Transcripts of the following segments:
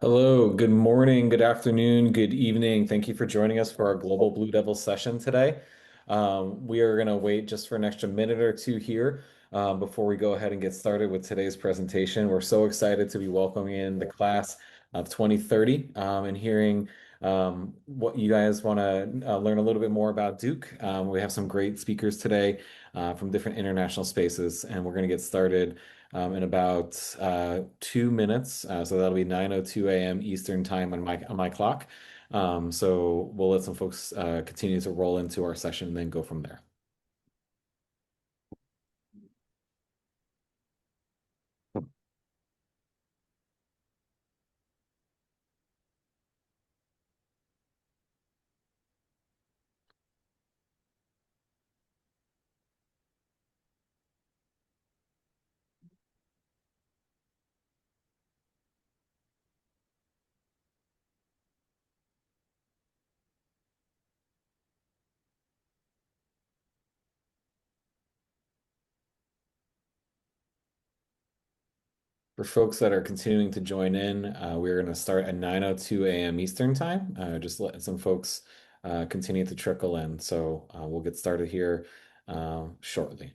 Hello, good morning, good afternoon, good evening. Thank you for joining us for our Global Blue Devil session today. We are going to wait just for an extra minute or two here before we go ahead and get started with today's presentation. We're so excited to be welcoming in the class of 2030 and hearing what you guys want to learn a little bit more about Duke. We have some great speakers today from different international spaces, and we're going to get started in about 2 minutes. So that'll be 9:02 a.m. Eastern time on my clock. So we'll let some folks continue to roll into our session and then go from there. For folks that are continuing to join in, we're going to start at 9:02 a.m. Eastern time. Just letting some folks continue to trickle in. So we'll get started here shortly.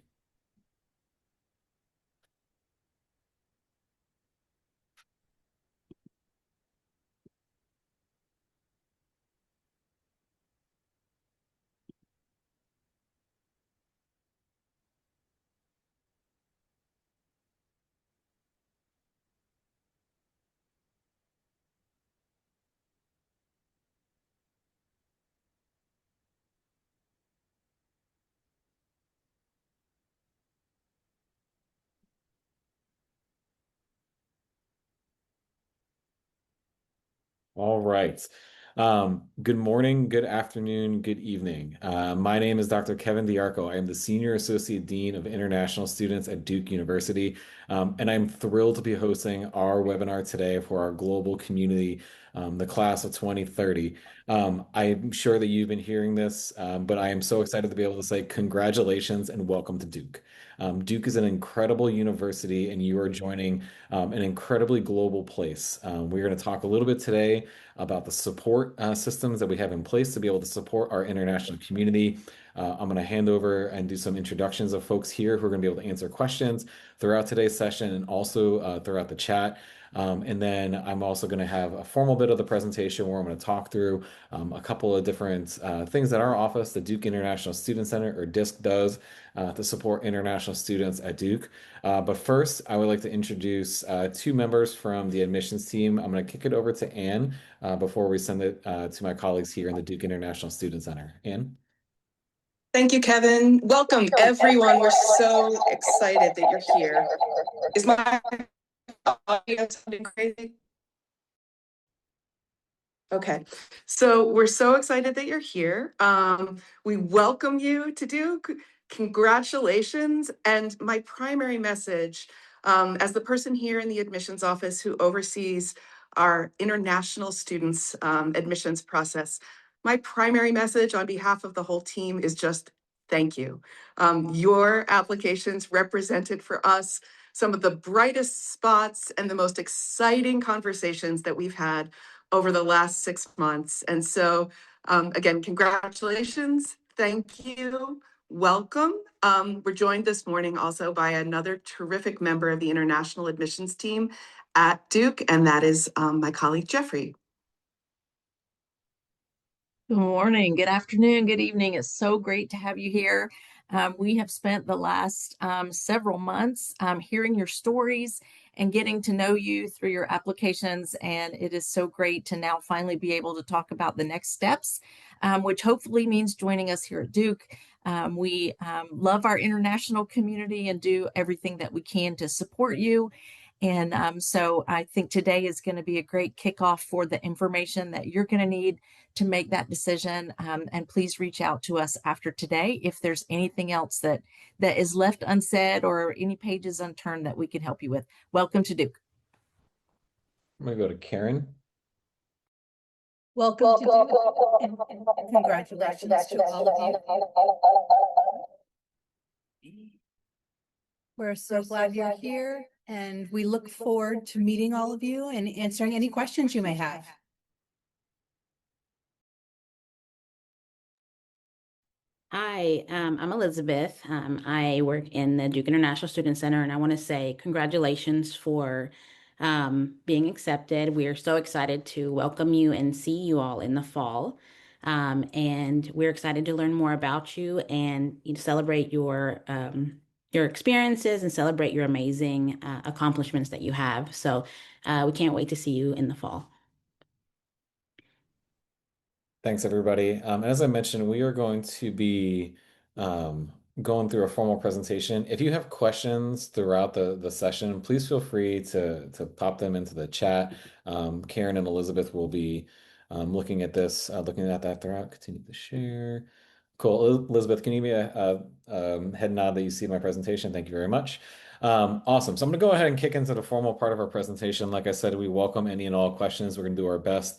All right. Good morning, good afternoon, good evening. My name is Dr. Kevin Diarco. I am the Senior Associate Dean of International Students at Duke University, and I'm thrilled to be hosting our webinar today for our global community, the class of 2030. I'm sure that you've been hearing this, but I am so excited to be able to say congratulations and welcome to Duke. Duke is an incredible university, and you are joining an incredibly global place. We're going to talk a little bit today about the support systems that we have in place to be able to support our international community. I'm going to hand over and do some introductions of folks here who are going to be able to answer questions throughout today's session and also throughout the chat. And then I'm also going to have a formal bit of the presentation where I'm going to talk through a couple of different things that our office, the Duke International Student Center, or DISC, does to support international students at Duke. But first, I would like to introduce two members from the admissions team. I'm going to kick it over to Anne before we send it to my colleagues here in the Duke International Student Center. Anne? Thank you, Kevin. Welcome, everyone. We're so excited that you're here. Is my audio sounding crazy? Okay, so we're so excited that you're here. We welcome you to Duke. Congratulations. And my primary message, as the person here in the admissions office who oversees our international students admissions process, my primary message on behalf of the whole team is just thank you. Your applications represented for us some of the brightest spots and the most exciting conversations that we've had over the last 6 months. And so, again, congratulations. Thank you. Welcome. We're joined this morning also by another terrific member of the international admissions team at Duke, and that is my colleague, Jeffrey. Good morning, good afternoon, good evening. It's so great to have you here. We have spent the last several months hearing your stories and getting to know you through your applications. And it is so great to now finally be able to talk about the next steps, which hopefully means joining us here at Duke. We love our international community and do everything that we can to support you. And so I think today is going to be a great kickoff for the information that you're going to need to make that decision. And please reach out to us after today if there's anything else that is left unsaid or any pages unturned that we can help you with. Welcome to Duke. I'm going to go to Karen. Welcome to Duke, and congratulations to all of you. We're so glad you're here, And we look forward to meeting all of you and answering any questions you may have. Hi, I'm Elizabeth. I work in the Duke International Student Center, and I want to say congratulations for being accepted. We are so excited to welcome you and see you all in the fall. And we're excited to learn more about you and celebrate your experiences and celebrate your amazing accomplishments that you have. So we can't wait to see you in the fall. Thanks, everybody. As I mentioned, we are going to be um, going through a formal presentation. If you have questions throughout the session, please feel free to pop them into the chat. Karen and Elizabeth will be looking at this, looking at that throughout. Continue to share. Cool. Elizabeth, can you give me a head nod that you see my presentation? Thank you very much. Awesome. So I'm going to go ahead and kick into the formal part of our presentation. Like I said, we welcome any and all questions. We're going to do our best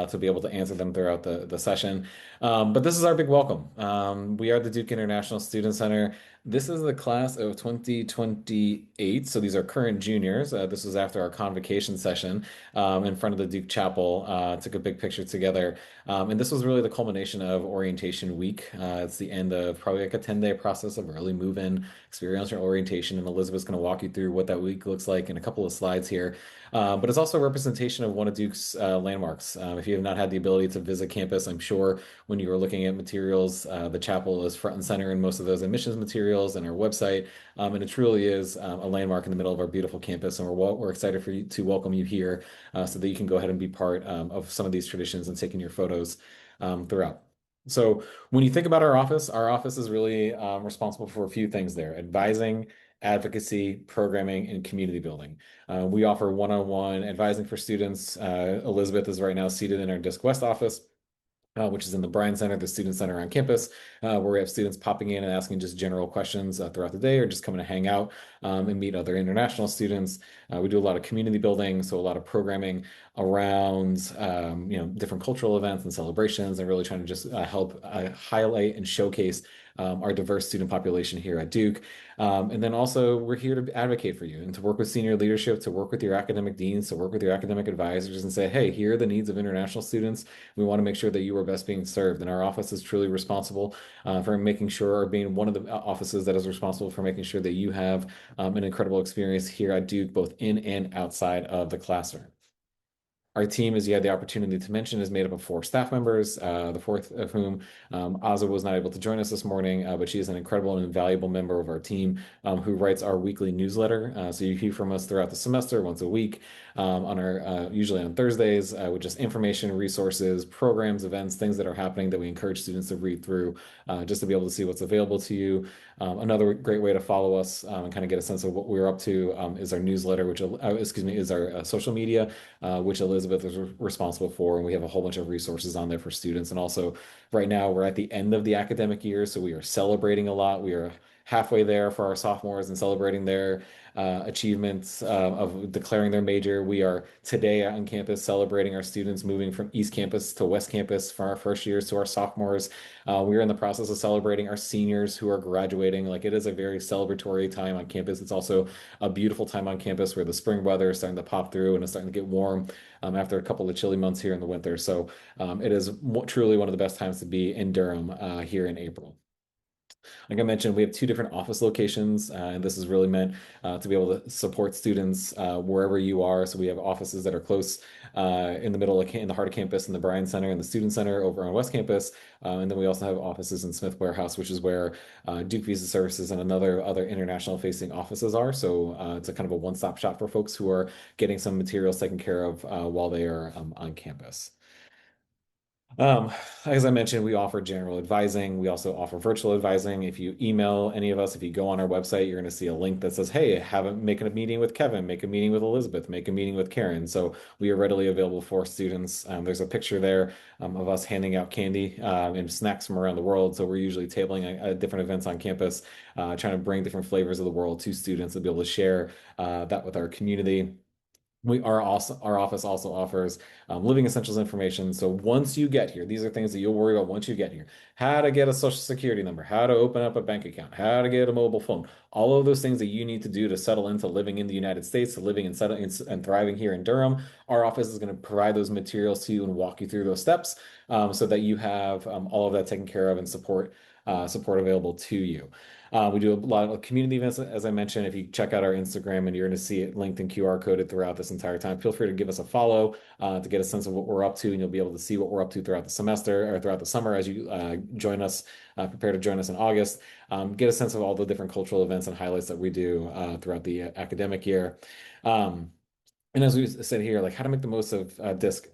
to be able to answer them throughout the session. But this is our big welcome. We are the Duke International Student Center. This is the class of 2028. So these are current juniors. This was after our convocation session in front of the Duke Chapel. Took a big picture together. And this was really the culmination of orientation week. It's the end of probably like a 10-day process of early move-in, experiential orientation. And Elizabeth's going to walk you through what that week looks like in a couple of slides here. But it's also a representation of one of Duke's landmarks. If you have not had the ability to visit campus, I'm sure when you were looking at materials, the chapel is front and center in most of those admissions materials and our website. And it truly is a landmark in the middle of our beautiful campus. And we're excited for you to welcome you here so that you can go ahead and be part of some of these traditions and taking your photos throughout. So when you think about our office is really responsible for a few things there: advising, advocacy, programming, and community building. We offer one-on-one advising for students. Elizabeth is right now seated in our Disc West office, which is in the Bryan Center, the student center on campus, where we have students popping in and asking just general questions throughout the day or just coming to hang out and meet other international students. We do a lot of community building, so a lot of programming around different cultural events and celebrations, and really trying to just help highlight and showcase our diverse student population here at Duke. And then also, we're here to advocate for you and to work with senior leadership, to work with your academic deans, to work with your academic advisors and say, hey, here are the needs of international students. We want to make sure that you are best being served. And our office is truly responsible for making sure, or being one of the offices that is responsible for making sure that you have an incredible experience here at Duke, both in and outside of the classroom. Our team, as you had the opportunity to mention, is made up of 4 staff members, the fourth of whom, Aza, was not able to join us this morning, but she is an incredible and invaluable member of our team who writes our weekly newsletter. So you hear from us throughout the semester, once a week, on our usually on Thursdays, with just information, resources, programs, events, things that are happening that we encourage students to read through, just to be able to see what's available to you. Another great way to follow us and kind of get a sense of what we're up to is our newsletter, which is our social media, which Elizabeth is responsible for, and we have a whole bunch of resources on there for students. And also, right now we're at the end of the academic year, so we are celebrating a lot. We are halfway there for our sophomores and celebrating their achievements of declaring their major. We are today on campus celebrating our students moving from East Campus to West Campus from our first years to our sophomores. We are in the process of celebrating our seniors who are graduating. Like, it is a very celebratory time on campus. It's also a beautiful time on campus where the spring weather is starting to pop through and it's starting to get warm after a couple of chilly months here in the winter. So it is truly one of the best times to be in Durham here in April. Like I mentioned, we have 2 different office locations, and this is really meant to be able to support students wherever you are. So we have offices that are close in the middle of in the heart of campus in the Bryan Center and the Student Center over on West Campus. And then we also have offices in Smith Warehouse, which is where Duke Visa Services and other international facing offices are. So it's a kind of a one-stop shop for folks who are getting some materials taken care of while they are on campus. As I mentioned, we offer general advising. We also offer virtual advising. If you email any of us, if you go on our website, you're going to see a link that says, hey, make a meeting with Kevin, make a meeting with Elizabeth, make a meeting with Karen. So we are readily available for students. There's a picture there of us handing out candy and snacks from around the world. So we're usually tabling at different events on campus, trying to bring different flavors of the world to students to be able to share that with our community. Our office also offers living essentials information. So once you get here, these are things that you'll worry about once you get here. How to get a social security number, how to open up a bank account, how to get a mobile phone, all of those things that you need to do to settle into living in the United States, to living and settling and thriving here in Durham. Our office is going to provide those materials to you and walk you through those steps so that you have all of that taken care of and support available to you. We do a lot of community events, as I mentioned. If you check out our Instagram and you're going to see it linked and QR coded throughout this entire time, feel free to give us a follow to get a sense of what we're up to, and you'll be able to see what we're up to throughout the semester or throughout the summer as you join us, prepare to join us in August. Get a sense of all the different cultural events and highlights that we do throughout the academic year. Um, and as we said here, like how to make the most of DISC.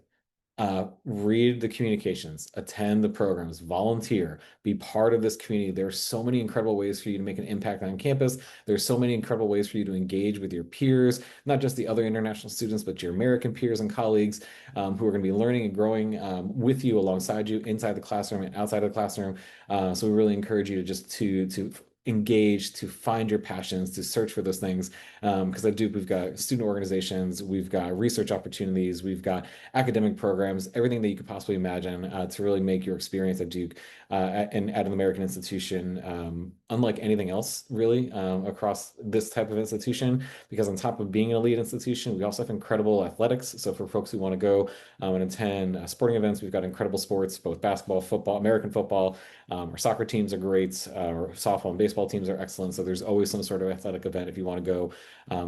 Read the communications, attend the programs, volunteer, be part of this community. There are so many incredible ways for you to make an impact on campus. There's so many incredible ways for you to engage with your peers, not just the other international students, but your American peers and colleagues who are going to be learning and growing with you, alongside you, inside the classroom and outside of the classroom. So we really encourage you to just to engage, to find your passions, to search for those things. Because at Duke, we've got student organizations, we've got research opportunities, we've got academic programs, everything that you could possibly imagine to really make your experience at Duke and at an American institution unlike anything else, really, across this type of institution. Because on top of being an elite institution, we also have incredible athletics. So for folks who want to go and attend sporting events, we've got incredible sports, both basketball, football, American football. Our soccer teams are great. Our softball and baseball teams are excellent. So there's always some sort of athletic event if you want to go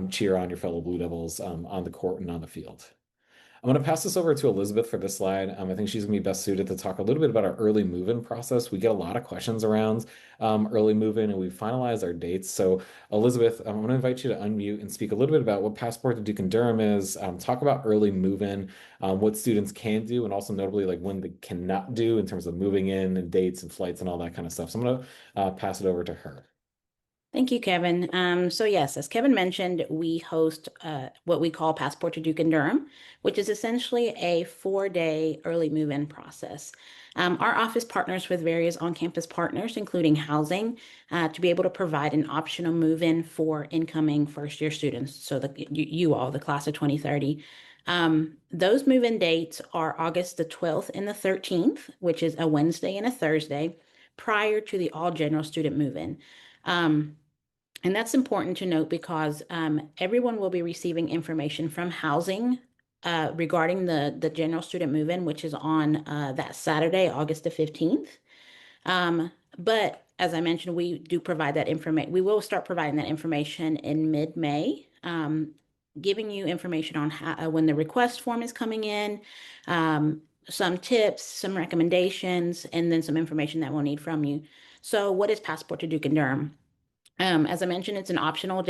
cheer on your fellow Blue Devils on the court and on the field. I'm going to pass this over to Elizabeth for this slide. I think she's going to be best suited to talk a little bit about our early move-in process. We get a lot of questions around early move-in, and we finalized our dates. So, Elizabeth, I'm going to invite you to unmute and speak a little bit about what Passport to Duke and Durham is. Talk about early move-in, what students can do, and also notably like when they cannot do in terms of moving in and dates and flights and all that kind of stuff. So I'm going to pass it over to her. Thank you, Kevin. So yes, as Kevin mentioned, we host what we call Passport to Duke and Durham, which is essentially a 4-day early move-in process. Our office partners with various on-campus partners, including housing, to be able to provide an optional move-in for incoming first-year students. So you all, the class of 2030. Those move-in dates are August the 12th and the 13th, which is a Wednesday and a Thursday, prior to the all general student move-in. And that's important to note because everyone will be receiving information from housing regarding the general student move-in, which is on that Saturday, August the 15th. But as I mentioned, we do provide that information. We will start providing that information in mid-May, giving you information on how, when the request form is coming in, some tips, some recommendations, and then some information that we'll need from you. So what is Passport to Duke and Durham? As I mentioned, it's an optional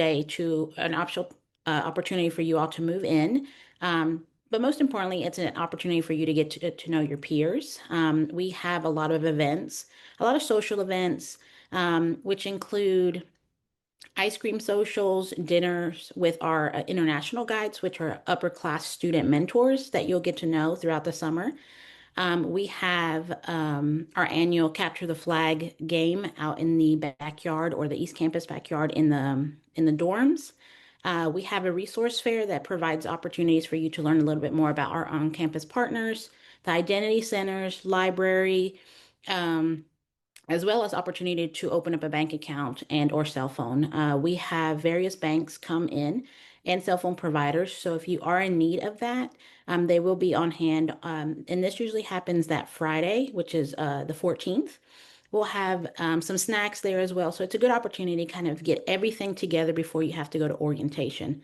opportunity for you all to move in. But most importantly, it's an opportunity for you to get to know your peers. We have a lot of events, a lot of social events, which include ice cream socials, dinners with our international guides, which are upper class student mentors that you'll get to know throughout the summer. We have our annual Capture the Flag game out in the backyard or the East Campus backyard in the dorms. We have a resource fair that provides opportunities for you to learn a little bit more about our on-campus partners, the identity centers, library, as well as opportunity to open up a bank account and or cell phone. We have various banks come in and cell phone providers. So if you are in need of that, they will be on hand. And this usually happens that Friday, which is the 14th. We'll have some snacks there as well. So it's a good opportunity to kind of get everything together before you have to go to orientation.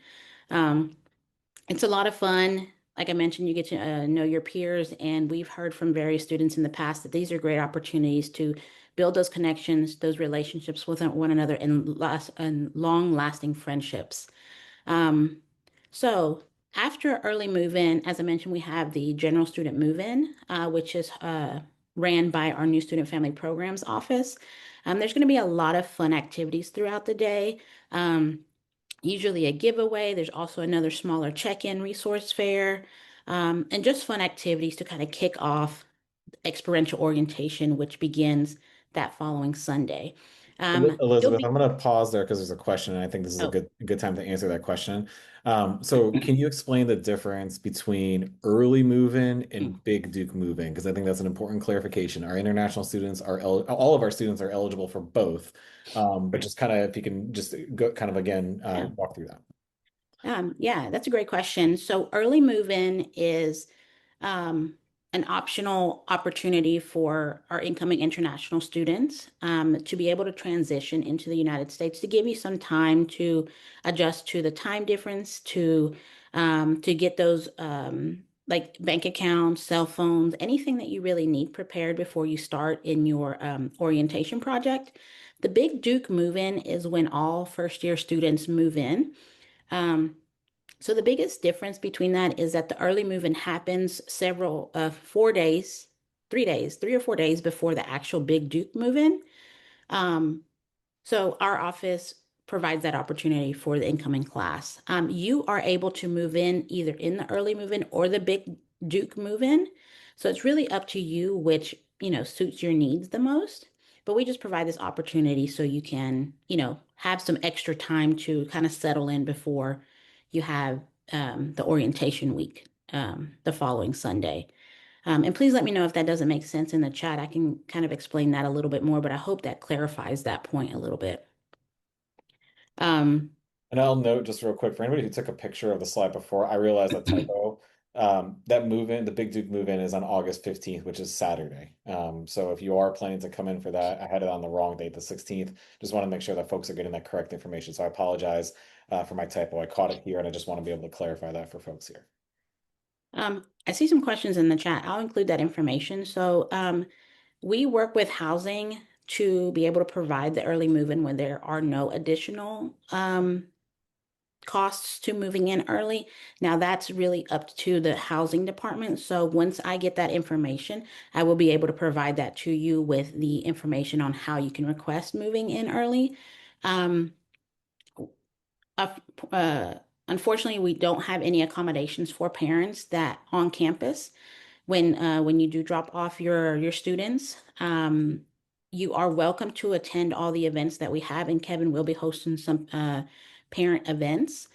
It's a lot of fun. Like I mentioned, you get to know your peers, and we've heard from various students in the past that these are great opportunities to build those connections, those relationships with one another, and long-lasting friendships. So after early move-in, as I mentioned, we have the general student move-in, which is ran by our new student family programs office. There's going to be a lot of fun activities throughout the day. Usually a giveaway. There's also another smaller check-in resource fair, and just fun activities to kind of kick off experiential orientation, which begins that following Sunday. You'll Elizabeth, be, I'm going to pause there because there's a question, and I think this is a oh, good time to answer that question. So, can you explain the difference between early move-in and Big Duke move-in? Because I think that's an important clarification. Our international students are all of our students are eligible for both, but just kind of if you can just go kind of again yeah. walk through that. Yeah, that's a great question. So early move-in is um, an optional opportunity for our incoming international students to be able to transition into the United States, to give you some time to adjust to the time difference, to get those like bank accounts, cell phones, anything that you really need prepared before you start in your orientation project. The Big Duke move-in is when all first-year students move in. Um, so the biggest difference between that is that the early move-in happens 4 days, 3 days, 3 or 4 days before the actual Big Duke move-in. Um, so our office provides that opportunity for the incoming class. You are able to move in either in the early move-in or the Big Duke move-in. So it's really up to you which, suits your needs the most. But we just provide this opportunity so you can, have some extra time to kind of settle in before you have the orientation week the following Sunday. And please let me know if that doesn't make sense in the chat. I can kind of explain that a little bit more, but I hope that clarifies that point a little bit. Um, And I'll note just real quick for anybody who took a picture of the slide before, I realized that typo. That move-in, the Big Duke move-in is on August 15th, which is Saturday. So if you are planning to come in for that, I had it on the wrong date, the 16th. Just want to make sure that folks are getting that correct information. So I apologize for my typo. I caught it here, and I just want to be able to clarify that for folks here. I see some questions in the chat. I'll include that information. So we work with housing to be able to provide the early move-in when there are no additional costs to moving in early. Now that's really up to the housing department. So once I get that information, I will be able to provide that to you with the information on how you can request moving in early. Um, uh, uh, Unfortunately, we don't have any accommodations for parents that on campus when you do drop off your students. You are welcome to attend all the events that we have, and Kevin will be hosting some parent events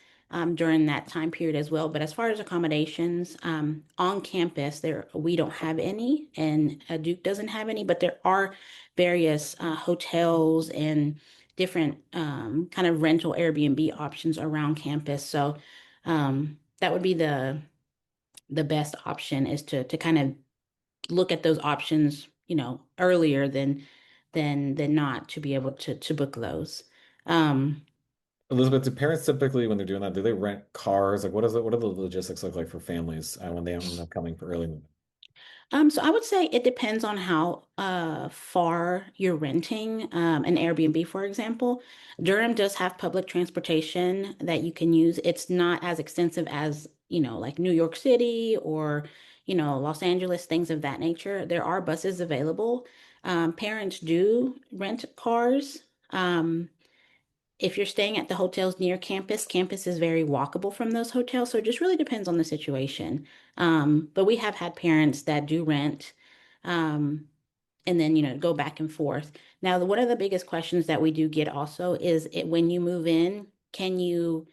during that time period as well. But as far as accommodations on campus, there we don't have any, and Duke doesn't have any. But there are various hotels and different kind of rental Airbnb options around campus. So that would be the best option is to kind of look at those options, earlier than not to be able to book those. Um, Elizabeth, do parents typically, when they're doing that, do they rent cars? Like, what do the logistics look like for families when they end up coming for early move? so I would say it depends on how far you're renting an Airbnb, for example. Durham does have public transportation that you can use. It's not as extensive as, like New York City or, Los Angeles, things of that nature. There are buses available. Parents do rent cars. If you're staying at the hotels near campus, campus is very walkable from those hotels. So it just really depends on the situation. But we have had parents that do rent um, and then, go back and forth. Now, one of the biggest questions that we do get also is when you move in, can you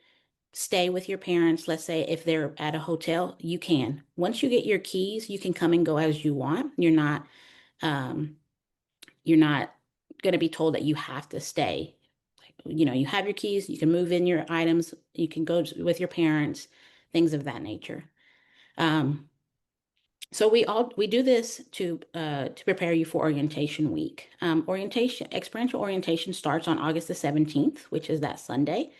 stay with your parents? Let's say if they're at a hotel, you can. Once you get your keys, you can come and go as you want. Um, you're not going to be told that you have to stay. You have your keys, you can move in your items, you can go with your parents, things of that nature. Um, so we do this to prepare you for orientation week. Experiential orientation starts on August the 17th, which is that Sunday.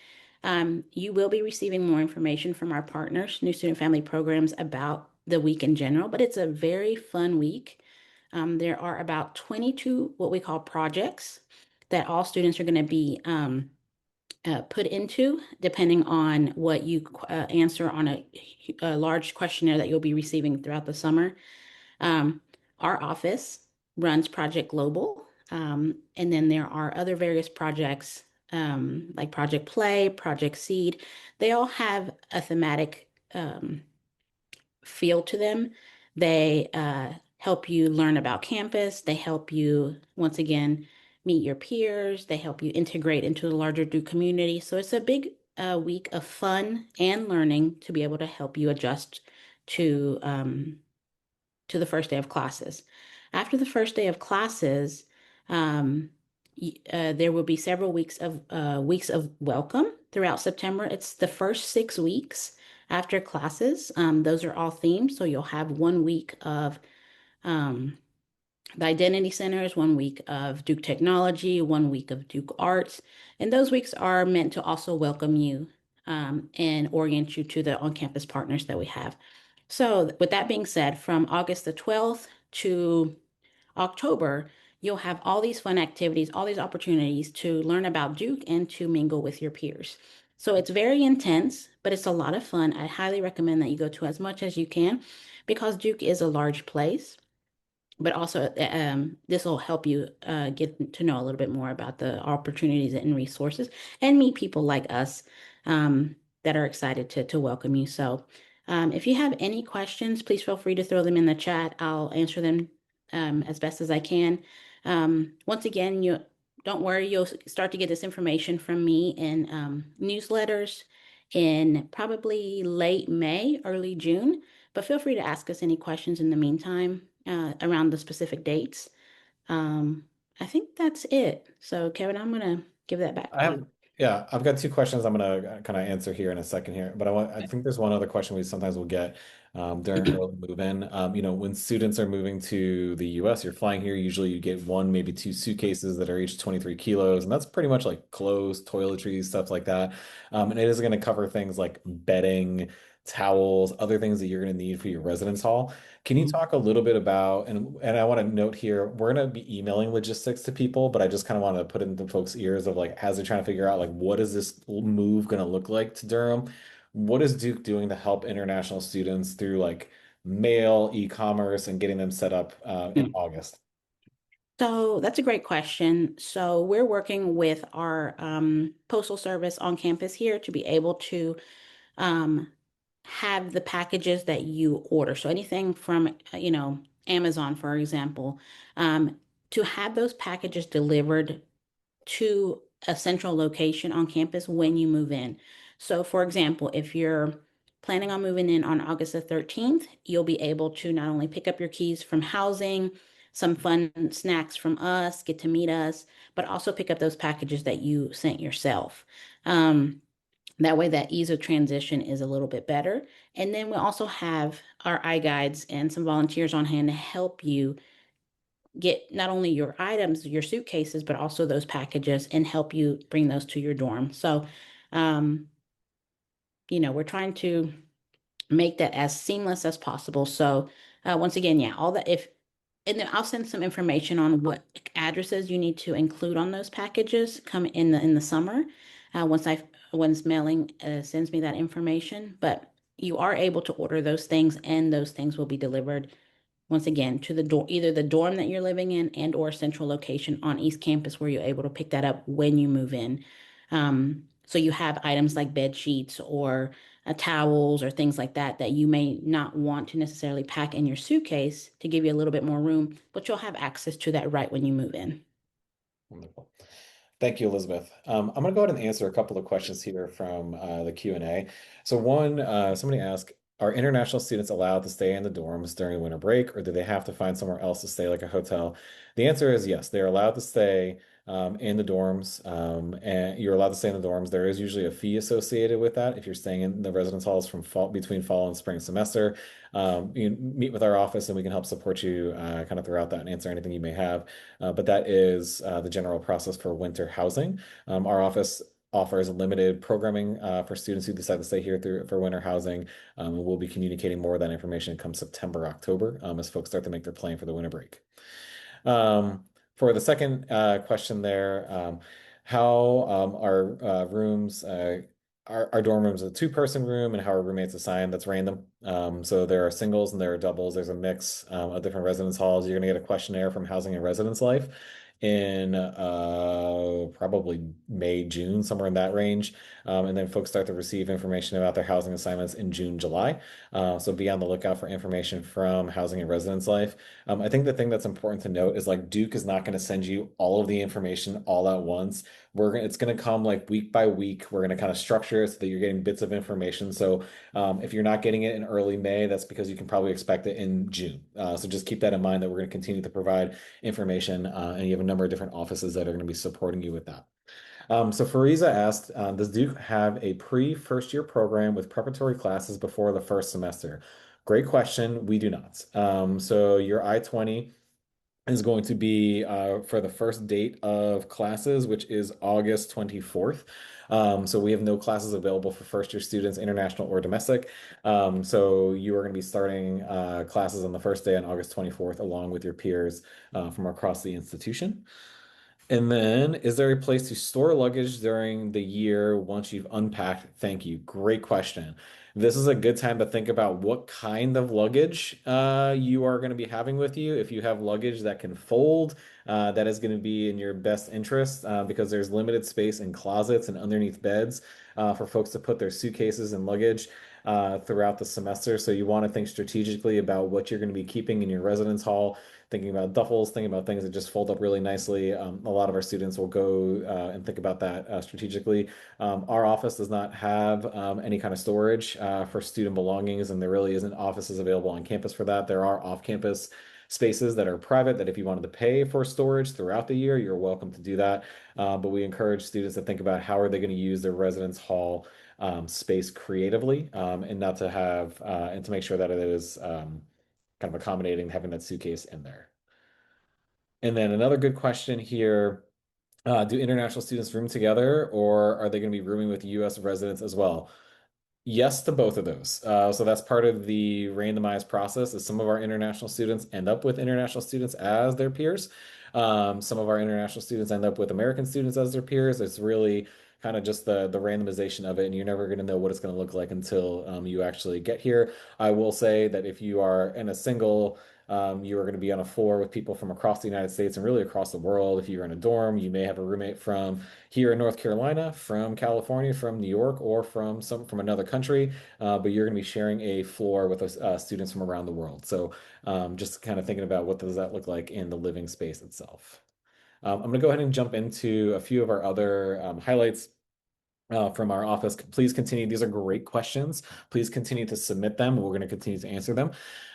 You will be receiving more information from our partners, New Student Family Programs, about the week in general, but it's a very fun week. There are about 22 what we call projects that all students are going to be put into, depending on what you answer on a large questionnaire that you'll be receiving throughout the summer. Um, our office runs Project Global, and then there are other various projects like Project Play, Project Seed. They all have a thematic feel to them. They help you learn about campus. They help you, once again, meet your peers. They help you integrate into the larger Duke community. So it's a big week of fun and learning to be able to help you adjust to the first day of classes. After the first day of classes, um, there will be several weeks of welcome throughout September. It's the first 6 weeks after classes. Those are all themed, so you'll have 1 week of um, the Identity Centers, 1 week of Duke Technology, 1 week of Duke Arts, and those weeks are meant to also welcome you and orient you to the on-campus partners that we have. So, with that being said, from August the 12th to October, you'll have all these fun activities, all these opportunities to learn about Duke and to mingle with your peers. So, it's very intense, but it's a lot of fun. I highly recommend that you go to as much as you can because Duke is a large place, but also this will help you get to know a little bit more about the opportunities and resources and meet people like us that are excited to welcome you. So if you have any questions, please feel free to throw them in the chat. I'll answer them as best as I can. Once again, you don't worry, you'll start to get this information from me in newsletters in probably late May, early June. But feel free to ask us any questions in the meantime around the specific dates. Um, I think that's it. So, Kevin, I'm gonna give that back I to have, you. yeah, I've got two questions I'm gonna kind of answer here in a second here, but I think there's one other question we sometimes will get during early move-in. When students are moving to the US, you're flying here, usually you get one, maybe two suitcases that are each 23 kilos, and that's pretty much like clothes, toiletries, stuff like that. And it is going to cover things like bedding, towels, other things that you're going to need for your residence hall. Can you talk a little bit about, and I want to note here, we're going to be emailing logistics to people, but I just kind of want to put it into folks' ears of like, as they're trying to figure out like, what is this move going to look like to Durham? What is Duke doing to help international students through like mail, e-commerce, and getting them set up in August? So that's a great question. So we're working with our postal service on campus here to be able to um, have the packages that you order. So anything from, Amazon, for example, to have those packages delivered to a central location on campus when you move in. So, for example, if you're planning on moving in on August the 13th, you'll be able to not only pick up your keys from housing, some fun snacks from us, get to meet us, but also pick up those packages that you sent yourself. That way, that ease of transition is a little bit better. And then we also have our iGuides and some volunteers on hand to help you get not only your items, your suitcases, but also those packages and help you bring those to your dorm. So, um, we're trying to make that as seamless as possible. So, once again, yeah, all that and then I'll send some information on what addresses you need to include on those packages come in the summer. Once mailing sends me that information, but you are able to order those things and those things will be delivered once again to the door, either the dorm that you're living in and or central location on East Campus where you're able to pick that up when you move in. So you have items like bed sheets or towels or things like that that you may not want to necessarily pack in your suitcase to give you a little bit more room, but you'll have access to that right when you move in. Wonderful. Thank you, Elizabeth. I'm going to go ahead and answer a couple of questions here from the Q&A. So one, somebody asked, are international students allowed to stay in the dorms during winter break, or do they have to find somewhere else to stay, like a hotel? The answer is yes, they're allowed to stay in the dorms, and you're allowed to stay in the dorms. There is usually a fee associated with that if you're staying in the residence halls from between fall and spring semester. You meet with our office and we can help support you kind of throughout that and answer anything you may have. But that is the general process for winter housing. Our office offers limited programming for students who decide to stay here for winter housing. And we'll be communicating more of that information come September, October, as folks start to make their plan for the winter break. For the second question there, how are rooms, our dorm rooms a two-person room and how are roommates assigned? That's random. So there are singles and there are doubles. There's a mix of different residence halls. You're going to get a questionnaire from Housing and Residence Life. in probably May, June, somewhere in that range. And then folks start to receive information about their housing assignments in June, July. So be on the lookout for information from Housing and Residence Life. I think the thing that's important to note is like Duke is not going to send you all of the information all at once. It's going to come like week by week. We're going to kind of structure it so that you're getting bits of information. So if you're not getting it in early May, that's because you can probably expect it in June. So just keep that in mind that we're going to continue to provide information, and you have a number of different offices that are going to be supporting you with that. So Fariza asked, does Duke have a pre-first year program with preparatory classes before the first semester? Great question. We do not. So your I-20 is going to be for the first date of classes, which is August 24th. So we have no classes available for first year students, international or domestic. So you are going to be starting classes on the first day on August 24th, along with your peers from across the institution. And then, is there a place to store luggage during the year once you've unpacked? Thank you. Great question. This is a good time to think about what kind of luggage you are going to be having with you. If you have luggage that can fold, that is going to be in your best interest because there's limited space in closets and underneath beds for folks to put their suitcases and luggage throughout the semester. So you want to think strategically about what you're going to be keeping in your residence hall, thinking about duffels, thinking about things that just fold up really nicely. A lot of our students will go and think about that strategically. Our office does not have any kind of storage for student belongings, and there really isn't offices available on campus for that. There are off-campus spaces that are private that if you wanted to pay for storage throughout the year, you're welcome to do that. But we encourage students to think about how are they going to use their residence hall space creatively and not to have and to make sure that it is kind of accommodating having that suitcase in there. And then another good question here. Do international students room together or are they going to be rooming with US residents as well? Yes to both of those. So that's part of the randomized process is some of our international students end up with international students as their peers. Some of our international students end up with American students as their peers. It's really kind of just the randomization of it, and you're never going to know what it's going to look like until you actually get here. I will say that if you are in a single you are going to be on a floor with people from across the United States and really across the world. If you're in a dorm, you may have a roommate from here in North Carolina, from California, from New York, or from another country. But you're going to be sharing a floor with students from around the world. So just kind of thinking about what does that look like in the living space itself. I'm going to go ahead and jump into a few of our other highlights from our office. Please continue. These are great questions. Please continue to submit them. We're going to continue to answer them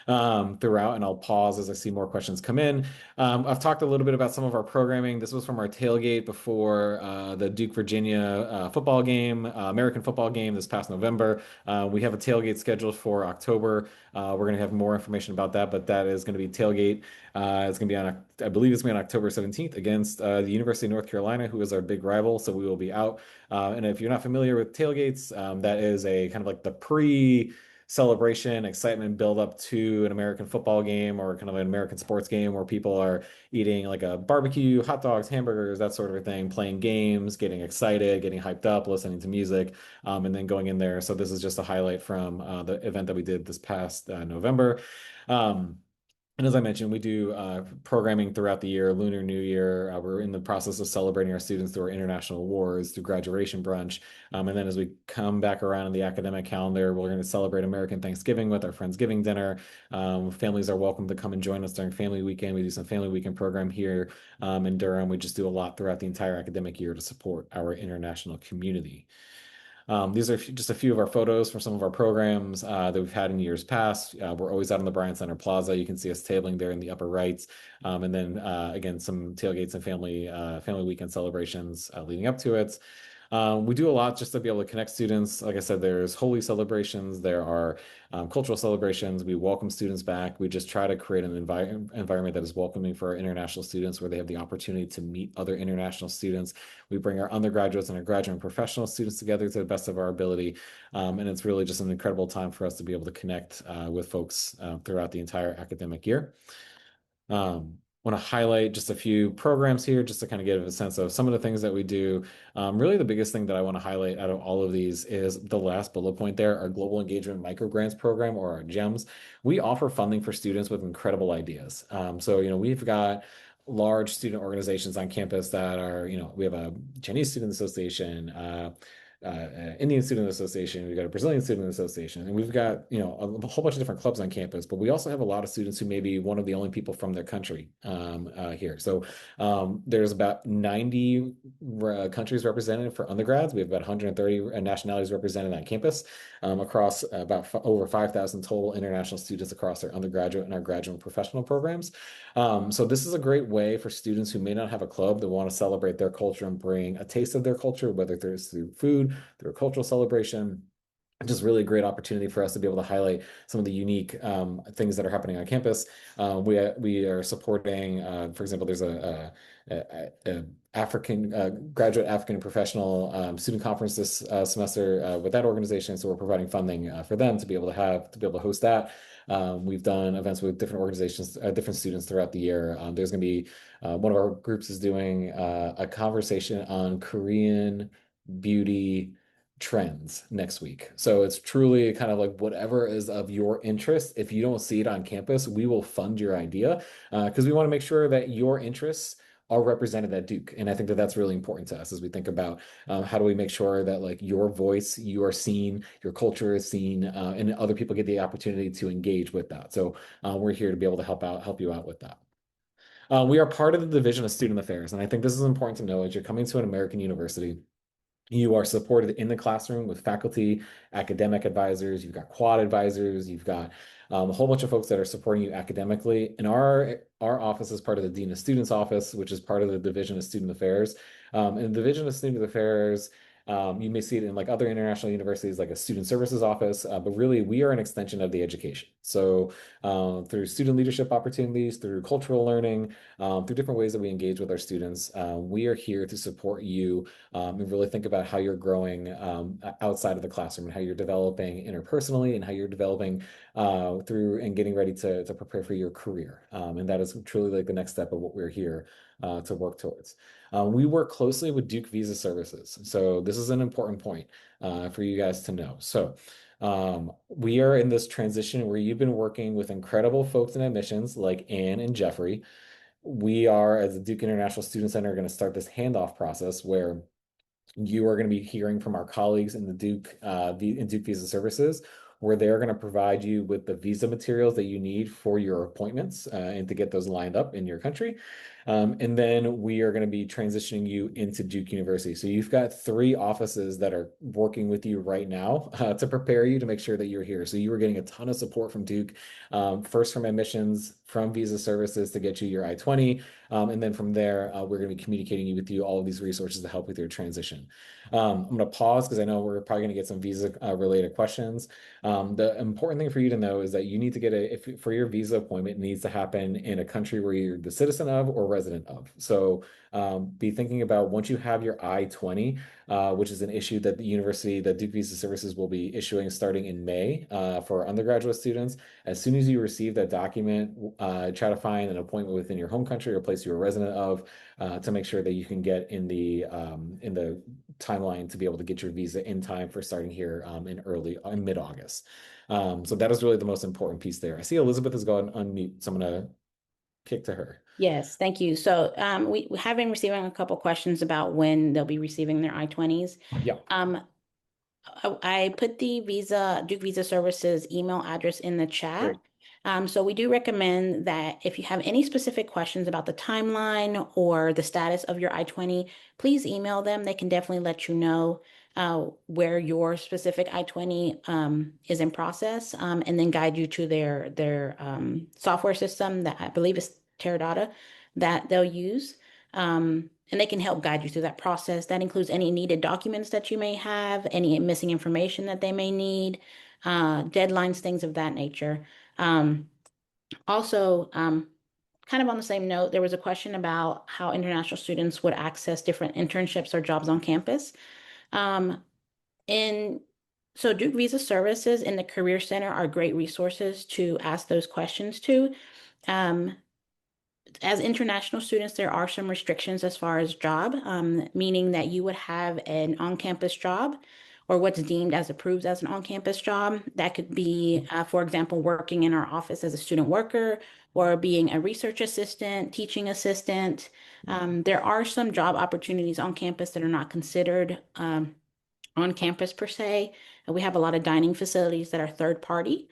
throughout, and I'll pause as I see more questions come in. I've talked a little bit about some of our programming. This was from our tailgate before the Duke, Virginia football game, American football game this past November. We have a tailgate scheduled for October. We're going to have more information about that, but that is going to be tailgate. It's going to be on, I believe it's going to be on October 17th against the University of North Carolina, who is our big rival. So we will be out. And if you're not familiar with tailgates, that is a kind of like the pre-celebration excitement build up to an American football game or kind of an American sports game where people are eating like a barbecue, hot dogs, hamburgers, that sort of a thing, playing games, getting excited, getting hyped up, listening to music, and then going in there. So this is just a highlight from the event that we did this past November. And as I mentioned, we do programming throughout the year, Lunar New Year. We're in the process of celebrating our students through our international awards, through graduation brunch. And then as we come back around in the academic calendar, we're going to celebrate American Thanksgiving with our Friendsgiving dinner. Families are welcome to come and join us during Family Weekend. We do some Family Weekend program here in Durham. We just do a lot throughout the entire academic year to support our international community. These are just a few of our photos from some of our programs that we've had in years past. We're always out on the Bryant Center Plaza. You can see us tabling there in the upper right. And then again, some tailgates and family weekend celebrations leading up to it. We do a lot just to be able to connect students. Like I said, there's holy celebrations, there are cultural celebrations. We welcome students back. We just try to create an environment that is welcoming for our international students where they have the opportunity to meet other international students. We bring our undergraduates and our graduate and professional students together to the best of our ability. And it's really just an incredible time for us to be able to connect with folks throughout the entire academic year. Want to highlight just a few programs here just to kind of give a sense of some of the things that we do. Really, the biggest thing that I want to highlight out of all of these is the last bullet point there, our Global Engagement Microgrants program, or our GEMS. We offer funding for students with incredible ideas. So, we've got large student organizations on campus that are, we have a Chinese Student Association, Indian Student Association, we've got a Brazilian Student Association, and we've got, a whole bunch of different clubs on campus, but we also have a lot of students who may be one of the only people from their country here. So there's about 90 countries represented for undergrads. We have about 130 nationalities represented on campus across about over 5,000 total international students across our undergraduate and our graduate and professional programs. So this is a great way for students who may not have a club that want to celebrate their culture and bring a taste of their culture, whether it's through food, through a cultural celebration. Just really a great opportunity for us to be able to highlight some of the unique things that are happening on campus. We are supporting, for example, there's a African graduate African professional student conference this semester with that organization. So we're providing funding for them to be able to host that. We've done events with different organizations, different students throughout the year. There's going to be one of our groups is doing a conversation on Korean beauty trends next week. So it's truly kind of like whatever is of your interest. If you don't see it on campus, we will fund your idea because we want to make sure that your interests are represented at Duke. And I think that that's really important to us as we think about how do we make sure that like your voice, you are seen, your culture is seen, and other people get the opportunity to engage with that. So we're here to be able to help you out with that. We are part of the Division of Student Affairs, and I think this is important to know as you're coming to an American university. You are supported in the classroom with faculty, academic advisors, you've got quad advisors, you've got a whole bunch of folks that are supporting you academically. And our office is part of the Dean of Students office, which is part of the Division of Student Affairs. And the Division of Student Affairs, you may see it in like other international universities, like a student services office, but really we are an extension of the education. So through student leadership opportunities, through cultural learning, through different ways that we engage with our students, we are here to support you and really think about how you're growing outside of the classroom and how you're developing interpersonally and how you're developing through and getting ready to prepare for your career. And that is truly like the next step of what we're here to work towards. We work closely with Duke Visa Services. So this is an important point for you guys to know. So we are in this transition where you've been working with incredible folks in admissions like Anne and Jeffrey. We are, as the Duke International Student Center, going to start this handoff process where you are going to be hearing from our colleagues in the Duke Visa Services, where they're going to provide you with the visa materials that you need for your appointments and to get those lined up in your country. And then we are going to be transitioning you into Duke University. So you've got 3 offices that are working with you right now to prepare you to make sure that you're here. So you are getting a ton of support from Duke, first from admissions, from visa services to get you your I-20. And then from there, we're going to be communicating with you all of these resources to help with your transition. I'm going to pause because I know we're probably going to get some visa related questions. The important thing for you to know is that you need to get for your visa appointment, it needs to happen in a country where you're the citizen of or resident of. So be thinking about once you have your I-20, which is an issue that the Duke Visa Services will be issuing starting in May for undergraduate students. As soon as you receive that document, try to find an appointment within your home country or place you're a resident of to make sure that you can get in the timeline to be able to get your visa in time for starting here in mid-August. So that is really the most important piece there. I see Elizabeth is going unmute, so I'm going to kick to her. Yes, thank you. So we have been receiving a couple questions about when they'll be receiving their I-20s. Yeah. I put the Duke Visa Services email address in the chat. Great. So we do recommend that if you have any specific questions about the timeline or the status of your I-20, please email them. They can definitely let you know where your specific I-20 is in process, and then guide you to their software system that I believe is Teradata that they'll use. And they can help guide you through that process. That includes any needed documents that you may have, any missing information that they may need, deadlines, things of that nature. Also, kind of on the same note, there was a question about how international students would access different internships or jobs on campus. So Duke Visa Services and the Career Center are great resources to ask those questions to. As international students, there are some restrictions as far as job, meaning that you would have an on-campus job or what's deemed as approved as an on-campus job. That could be, for example, working in our office as a student worker or being a research assistant, teaching assistant. There are some job opportunities on campus that are not considered on campus per se. We have a lot of dining facilities that are third party.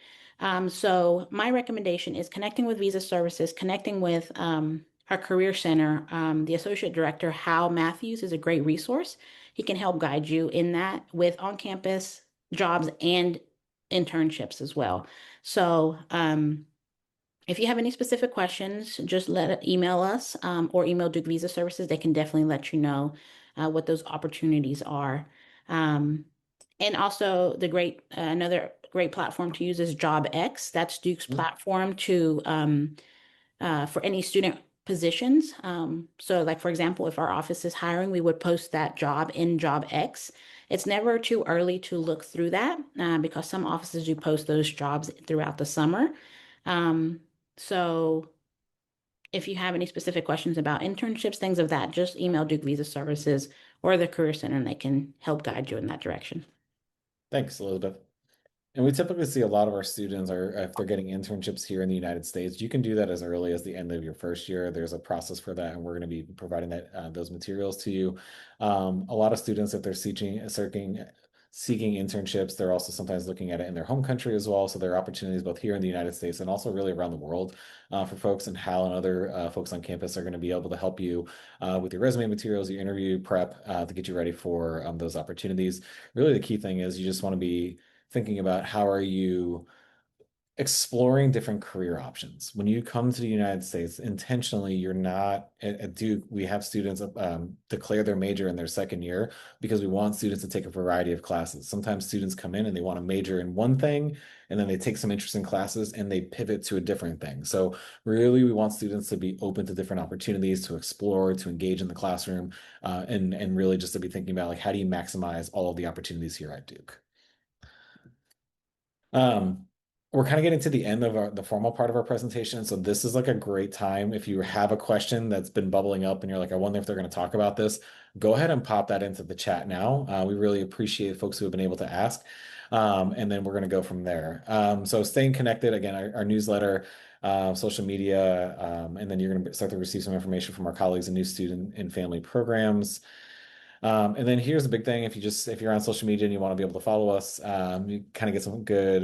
So my recommendation is connecting with Visa Services, connecting with our Career Center. The Associate Director, Hal Matthews, is a great resource. He can help guide you in that with on-campus jobs and internships as well. So if you have any specific questions, just email us or email Duke Visa Services. They can definitely let you know what those opportunities are. Um, and also another great platform to use is JobX. That's Duke's platform to for any student positions. So like, for example, if our office is hiring, we would post that job in JobX. It's never too early to look through that because some offices do post those jobs throughout the summer. Um, so if you have any specific questions about internships, things of that, just email Duke Visa Services or the Career Center and they can help guide you in that direction. Thanks, Elizabeth. And we typically see a lot of our students are, if they're getting internships here in the United States, you can do that as early as the end of your first year. There's a process for that, and we're going to be providing those materials to you. A lot of students, if they're seeking internships, they're also sometimes looking at it in their home country as well. So there are opportunities both here in the United States and also really around the world for folks. And Hal and other folks on campus are going to be able to help you with your resume materials, your interview prep to get you ready for those opportunities. Really, the key thing is you just want to be thinking about how are you exploring different career options. When you come to the United States, intentionally, you're not at Duke. We have students declare their major in their second year because we want students to take a variety of classes. Sometimes students come in and they want to major in one thing, and then they take some interesting classes and they pivot to a different thing. So really, we want students to be open to different opportunities, to explore, to engage in the classroom, and really just to be thinking about like how do you maximize all of the opportunities here at Duke. Um, we're kind of getting to the end of the formal part of our presentation. So this is like a great time. If you have a question that's been bubbling up and you're like, I wonder if they're going to talk about this, go ahead and pop that into the chat now. We really appreciate folks who have been able to ask. And then we're going to go from there. So staying connected, again, our newsletter, social media, and then you're going to start to receive some information from our colleagues in new student and family programs. And then here's the big thing. If you're on social media and you want to be able to follow us, you kind of get some good,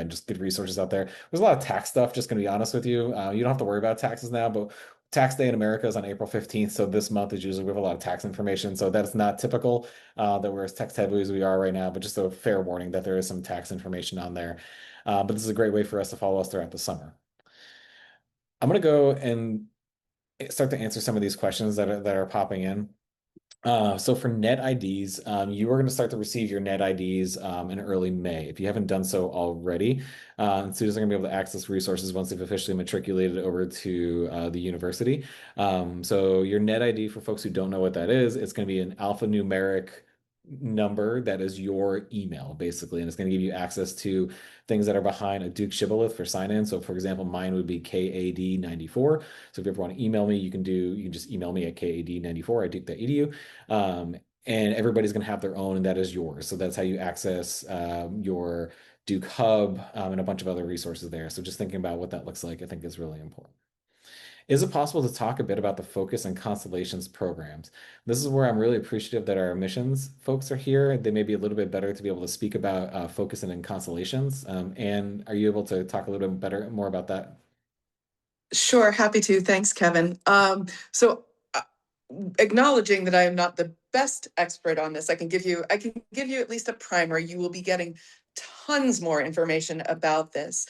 just good resources out there. There's a lot of tax stuff, just going to be honest with you. You don't have to worry about taxes now, but tax day in America is on April 15th. So this month is usually we have a lot of tax information. So that's not typical that we're as tax heavy as we are right now, but just a fair warning that there is some tax information on there. But this is a great way for us to follow us throughout the summer. I'm going to go and start to answer some of these questions that are popping in. So for net IDs, you are going to start to receive your net IDs in early May. If you haven't done so already, students are going to be able to access resources once they've officially matriculated over to the university. So your net ID, for folks who don't know what that is, it's going to be an alphanumeric number that is your email, basically, and it's going to give you access to things that are behind a Duke shibboleth for sign-in. So for example, mine would be KAD94. So if you ever want to email me, you can just email me at KAD94 at duke.edu. And everybody's going to have their own, and that is yours. So that's how you access your Duke Hub and a bunch of other resources there. So just thinking about what that looks like, I think is really important. Is it possible to talk a bit about the Focus and Constellations programs? This is where I'm really appreciative that our admissions folks are here. They may be a little bit better to be able to speak about Focus and Constellations. And are you able to talk a little bit more about that? Sure, happy to. Thanks, Kevin. So acknowledging that I am not the best expert on this, I can give you at least a primer. You will be getting tons more information about this.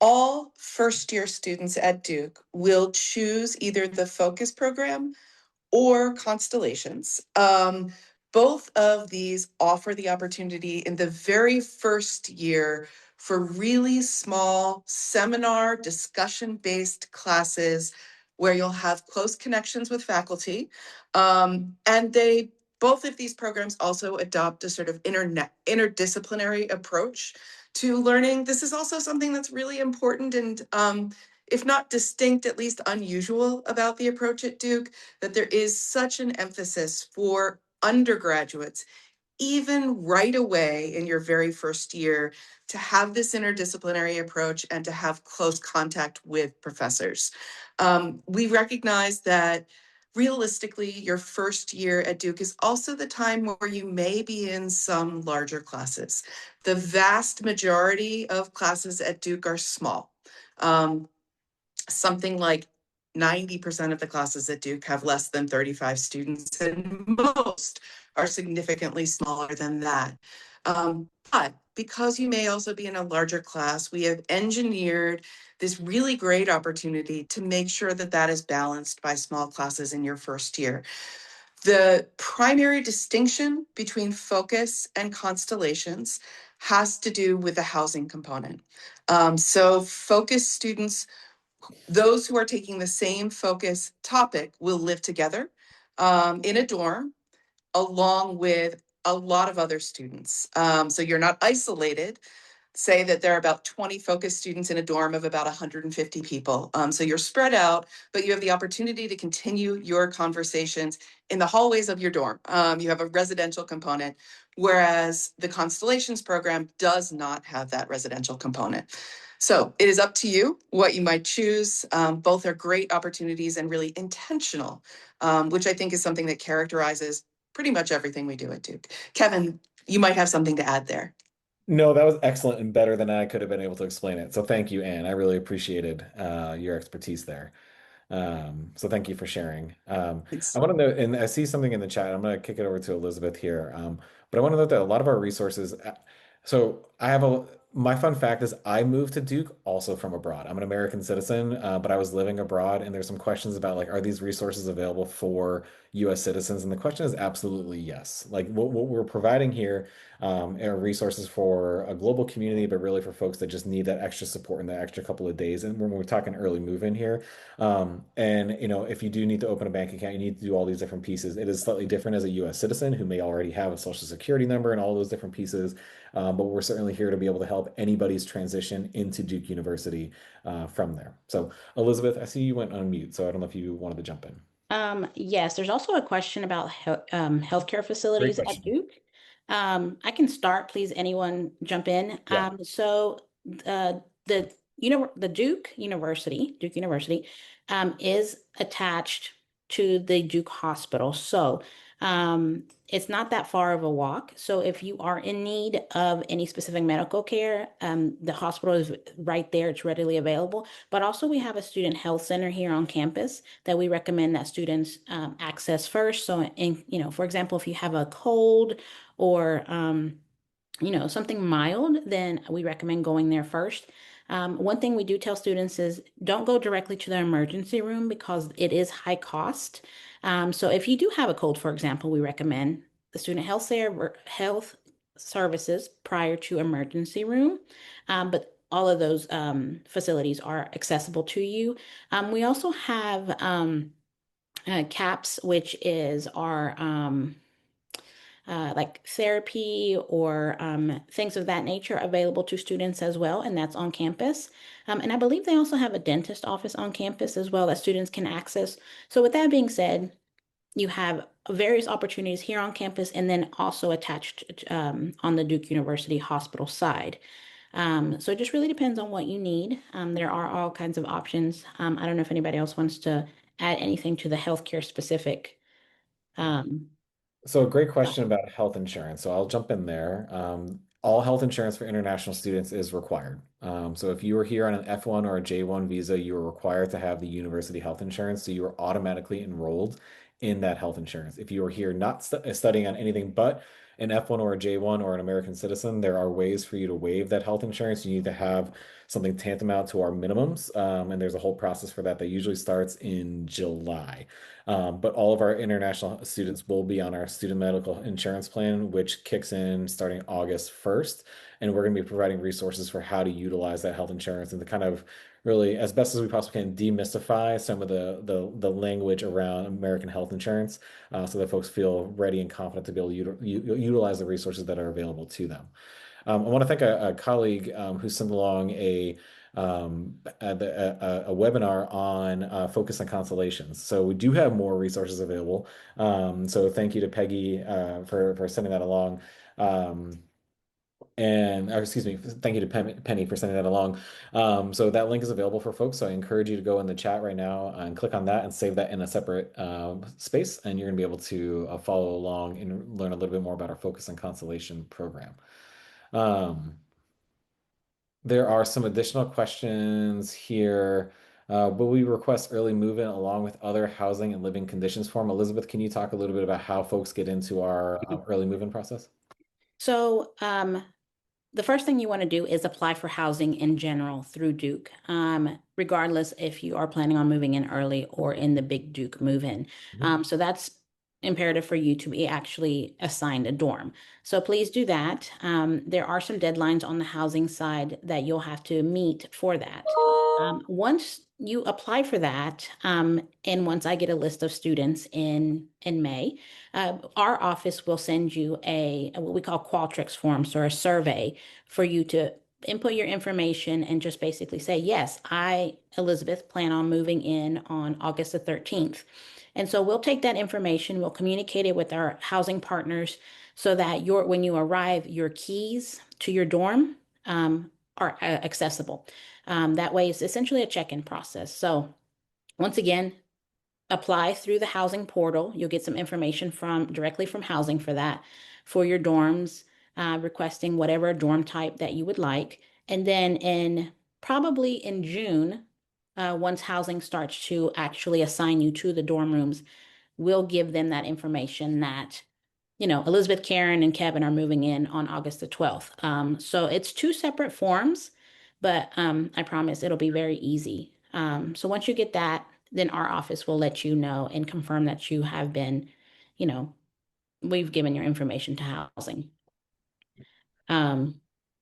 All first-year students at Duke will choose either the Focus program or Constellations. Both of these offer the opportunity in the very first year for really small seminar discussion-based classes where you'll have close connections with faculty. And both of these programs also adopt a sort of interdisciplinary approach to learning. This is also something that's really important and if not distinct, at least unusual about the approach at Duke, that there is such an emphasis for undergraduates even right away in your very first year, to have this interdisciplinary approach and to have close contact with professors. We recognize that realistically, your first year at Duke is also the time where you may be in some larger classes. The vast majority of classes at Duke are small. Something like 90% of the classes at Duke have less than 35 students, and most are significantly smaller than that. But because you may also be in a larger class, we have engineered this really great opportunity to make sure that that is balanced by small classes in your first year. The primary distinction between focus and constellations has to do with the housing component. So focus students, those who are taking the same focus topic, will live together in a dorm along with a lot of other students. So you're not isolated. Say that there are about 20 focus students in a dorm of about 150 people. So you're spread out, but you have the opportunity to continue your conversations in the hallways of your dorm. You have a residential component, whereas the Constellations program does not have that residential component. So it is up to you what you might choose. Both are great opportunities and really intentional, which I think is something that characterizes pretty much everything we do at Duke. Kevin, you might have something to add there. No, that was excellent and better than I could have been able to explain it. So thank you, Anne. I really appreciated your expertise there. So thank you for sharing. I Thanks. want to know, and I see something in the chat. I'm going to kick it over to Elizabeth here. But I want to note that a lot of our resources. So I have my fun fact is I moved to Duke also from abroad. I'm an American citizen, but I was living abroad, and there's some questions about like, are these resources available for U.S. citizens? And the question is absolutely yes. Like what we're providing here are resources for a global community, but really for folks that just need that extra support in that extra couple of days. And when we're talking early move in here, and if you do need to open a bank account, you need to do all these different pieces. It is slightly different as a U.S. citizen who may already have a social security number and all those different pieces. But we're certainly here to be able to help anybody's transition into Duke University from there. So, Elizabeth, I see you went on mute, so I don't know if you wanted to jump in. Yes, there's also a question about healthcare Great facilities at question. Duke. I can start, please, anyone jump in. Yeah. The Duke University, is attached to the Duke Hospital. So it's not that far of a walk. So if you are in need of any specific medical care, the hospital is right there. It's readily available. But also we have a student health center here on campus that we recommend that students access first. So, for example, if you have a cold or something mild, then we recommend going there first. One thing we do tell students is don't go directly to the emergency room because it is high cost. So if you do have a cold, for example, we recommend the student health services prior to emergency room. But all of those facilities are accessible to you. We also have CAPS, which is our like therapy or things of that nature available to students as well, and that's on campus. And I believe they also have a dentist office on campus as well that students can access. So with that being said, you have various opportunities here on campus and then also attached on the Duke University hospital side. So it just really depends on what you need. There are all kinds of options. I don't know if anybody else wants to add anything to the healthcare specific. Um, So, a great question about health insurance. So, I'll jump in there. All health insurance for international students is required. So, if you are here on an F1 or a J1 visa, you are required to have the university health insurance. So, you are automatically enrolled in that health insurance. If you are here not studying on anything but an F1 or a J1 or an American citizen, there are ways for you to waive that health insurance. You need to have something tantamount to our minimums. And there's a whole process for that that usually starts in July. But all of our international students will be on our student medical insurance plan, which kicks in starting August 1st. And we're going to be providing resources for how to utilize that health insurance and to kind of really, as best as we possibly can, demystify some of the language around American health insurance so that folks feel ready and confident to be able to utilize the resources that are available to them. I want to thank a colleague who sent along a webinar on focus and constellations. So we do have more resources available. So thank you to Peggy for sending that along. Um, or excuse me, thank you to Penny for sending that along. So that link is available for folks. So I encourage you to go in the chat right now and click on that and save that in a separate space, and you're going to be able to follow along and learn a little bit more about our Focus and Constellation program. Um, there are some additional questions here. Will we request early move-in along with other housing and living conditions form? Elizabeth, can you talk a little bit about how folks get into our early move-in process? So, the first thing you want to do is apply for housing in general through Duke, regardless if you are planning on moving in early or in the big Duke move-in. So that's imperative for you to be actually assigned a dorm. So please do that. There are some deadlines on the housing side that you'll have to meet for that. Once you apply for that, and once I get a list of students in May, our office will send you what we call Qualtrics forms, or a survey for you to input your information and just basically say, yes, I, Elizabeth, plan on moving in on August the 13th. And so we'll take that information, we'll communicate it with our housing partners so that when you arrive, your keys to your dorm are accessible. That way, it's essentially a check-in process. So once again, apply through the housing portal. You'll get some information directly from housing for that, for your dorms, requesting whatever dorm type that you would like. And then probably in June, once housing starts to actually assign you to the dorm rooms, we'll give them that information that, Elizabeth, Karen, and Kevin are moving in on August the 12th. So it's two separate forms, but I promise it'll be very easy. So once you get that, then our office will let you know and confirm that you have been, you know, we've given your information to housing.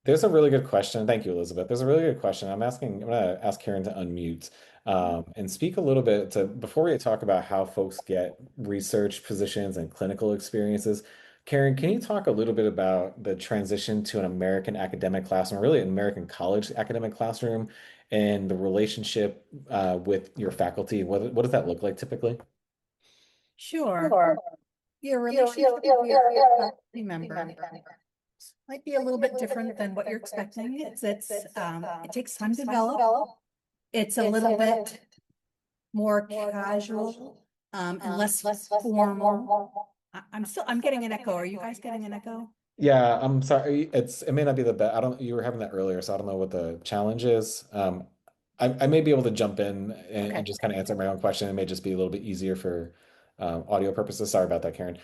There's a really good question. Thank you, Elizabeth. There's a really good question. I'm going to ask Karen to unmute and speak a little bit before we talk about how folks get research positions and clinical experiences. Karen, can you talk a little bit about the transition to an American academic classroom, really an American college academic classroom, and the relationship with your faculty? What does that look like typically? Sure. Your relationship with your faculty member might be a little bit different than what you're expecting. It takes time to develop. It's a little bit more casual, and less formal. I'm getting an echo. Are you guys getting an echo? Yeah, I'm sorry. It may not be the best. You were having that earlier, so I don't know what the challenge is. I may be able to jump in and just kind of answer my own question. It may just be a little bit easier for audio purposes. Sorry about that, Karen.